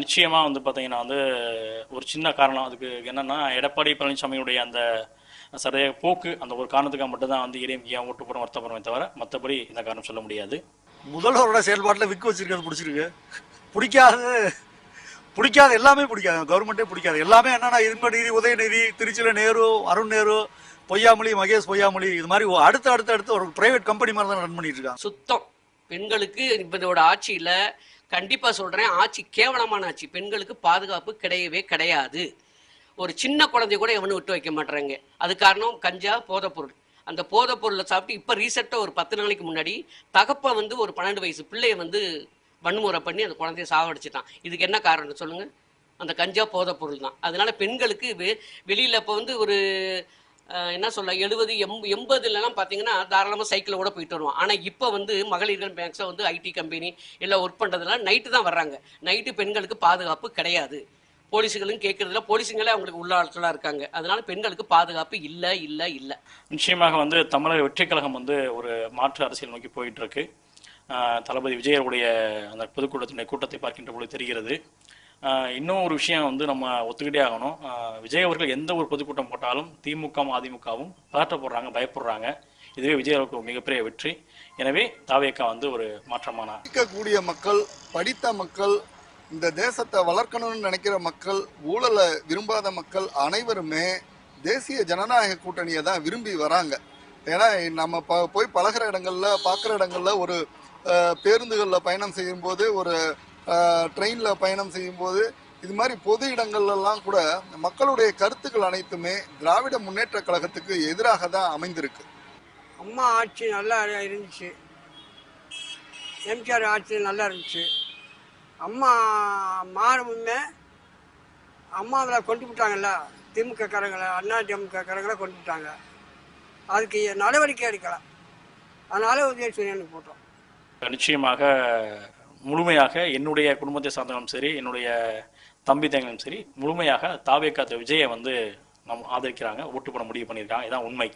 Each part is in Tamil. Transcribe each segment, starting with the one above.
நிச்சயமா வந்து பார்த்தீங்கன்னா வந்து ஒரு சின்ன காரணம் அதுக்கு என்னன்னா எடப்பாடி பழனிசாமியுடைய அந்த சரியாக போக்கு அந்த ஒரு காரணத்துக்காக மட்டும்தான் வந்து இடையே ஓட்டு போகிறோம் வருத்தப்படுறோமே தவிர மற்றபடி இந்த காரணம் சொல்ல முடியாது. முதல்வரோட செயல்பாட்டில் விக்கு வச்சிருக்கிறது பிடிச்சிருக்கு. பிடிக்காது பிடிக்காது எல்லாமே பிடிக்காது. கவர்மெண்ட்டே பிடிக்காது. எல்லாமே என்னன்னா இன்பநிதி, உதயநிதி, திருச்சியில் நேரு, அருண் நேரு, பொய்யாமொழி, மகேஷ் பொய்யாமொழி, இது மாதிரி அடுத்து ஒரு பிரைவேட் கம்பெனி மாதிரி தான் ரன் பண்ணிட்டு இருக்காங்க. சுத்தம் பெண்களுக்கு இப்ப இதோட ஆட்சியில கண்டிப்பா சொல்றேன், ஆட்சி கேவலமான ஆட்சி. பெண்களுக்கு பாதுகாப்பு கிடையவே கிடையாது. ஒரு சின்ன குழந்தைய கூட எவனும் விட்டு வைக்க மாட்டாங்க. அது காரணம் கஞ்சா, போதைப்பொருள். அந்த போதைப் பொருளை சாப்பிட்டு இப்ப ரீசெண்டா ஒரு 10 நாளைக்கு முன்னாடி தகப்ப வந்து ஒரு 12 வயசு பிள்ளைய வந்து வன்முறை பண்ணி அந்த குழந்தைய சாவடிச்சிட்டான். இதுக்கு என்ன காரணம் சொல்லுங்க? அந்த கஞ்சா போதைப் பொருள் தான். அதனால பெண்களுக்கு வெளியில இப்ப வந்து ஒரு என்ன சொல்ல 70 80 பார்த்தீங்கன்னா தாராளமாக சைக்கிளில் கூட போயிட்டு வருவோம். ஆனால் இப்போ வந்து மகளிர்கள் மேக்ஸாக வந்து ஐடி கம்பெனி எல்லாம் ஒர்க் பண்ணுறதுனால நைட்டு தான் வர்றாங்க. நைட்டு பெண்களுக்கு பாதுகாப்பு கிடையாது. போலீஸுகளும் கேட்கறதுல போலீஸுங்களே அவங்களுக்கு உள்ள ஆட்களாக இருக்காங்க. அதனால பெண்களுக்கு பாதுகாப்பு இல்லை இல்லை இல்லை. நிச்சயமாக வந்து தமிழக வெற்றி கழகம் வந்து ஒரு மாற்று அரசியல் நோக்கி போயிட்டு இருக்கு. தளபதி விஜயருடைய அந்த பொதுக்கூட்டத்தினுடைய கூட்டத்தை பார்க்கின்ற பொழுது தெரிகிறது. இன்னும் ஒரு விஷயம் வந்து நம்ம ஒத்துக்கிட்டே ஆகணும். விஜய் அவர்கள் எந்த ஒரு பொதுக்கூட்டம் போட்டாலும் திமுகவும் அதிமுகவும் பதட்ட போடுறாங்க, பயப்படுறாங்க. இதுவே விஜய் அவர்களுக்கு மிகப்பெரிய வெற்றி. எனவே தாவேக்கா வந்து ஒரு மாற்றமான கூடிய மக்கள், படித்த மக்கள், இந்த தேசத்தை வளர்க்கணும்னு நினைக்கிற மக்கள், ஊழலை விரும்பாத மக்கள் அனைவருமே தேசிய ஜனநாயக கூட்டணியை தான் விரும்பி வராங்க. ஏன்னா நம்ம போய் பழகிற இடங்கள்ல, பார்க்குற இடங்கள்ல, ஒரு பேருந்துகளில் பயணம் செய்யும்போது, ஒரு ட்ரெயினில் பயணம் செய்யும்போது, இது மாதிரி பொது இடங்கள்லாம் கூட மக்களுடைய கருத்துக்கள் அனைத்துமே திராவிட முன்னேற்ற கழகத்துக்கு எதிராக தான் அமைந்திருக்கு. அம்மா ஆட்சி நல்லா இருந்துச்சு, எம்ஜிஆர் ஆட்சி நல்லா இருந்துச்சு. அம்மா மாறுமே அம்மாவில் கொண்டு விட்டாங்கல்ல, திமுக காரங்களை, அண்ணா திமுக காரங்களை கொண்டு விட்டாங்க. அதுக்கு நடவடிக்கை எடுக்கலாம். அதனால உதயசூரியனுக்கு போட்டோம். நிச்சயமாக முழுமையாக என்னுடைய குடும்பத்தை சார்ந்தவங்களும் சரி, என்னுடைய தம்பி தங்களும் சரி, முழுமையாக தாவேக்கா விஜயை வந்து நம்ம ஆதரிக்கிறாங்க, ஓட்டு போட முடிவு பண்ணியிருக்காங்க. இதான் உண்மை.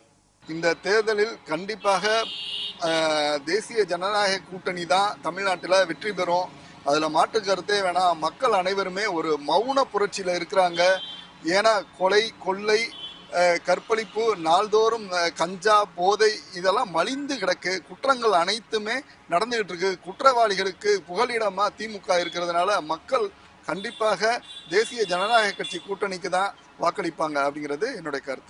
இந்த தேர்தலில் கண்டிப்பாக தேசிய ஜனநாயக கூட்டணி தான் தமிழ்நாட்டில் வெற்றி பெறும். அதில் மாற்று கருத்தே வேணாம். மக்கள் அனைவருமே ஒரு மௌன புரட்சியில் இருக்கிறாங்க. ஏன்னா கொலை, கொள்ளை, கற்பழிப்பு, நாள்தோறும் கஞ்சா, போதை இதெல்லாம் மலிந்து கிடக்கு. குற்றங்கள் அனைத்துமே நடந்துகிட்டு இருக்கு. குற்றவாளிகளுக்கு புகலிடமா திமுக இருக்கிறதுனால மக்கள் கண்டிப்பாக தேசிய ஜனநாயக கட்சி கூட்டணிக்கு தான் வாக்களிப்பாங்க அப்படிங்கிறது என்னுடைய கருத்து.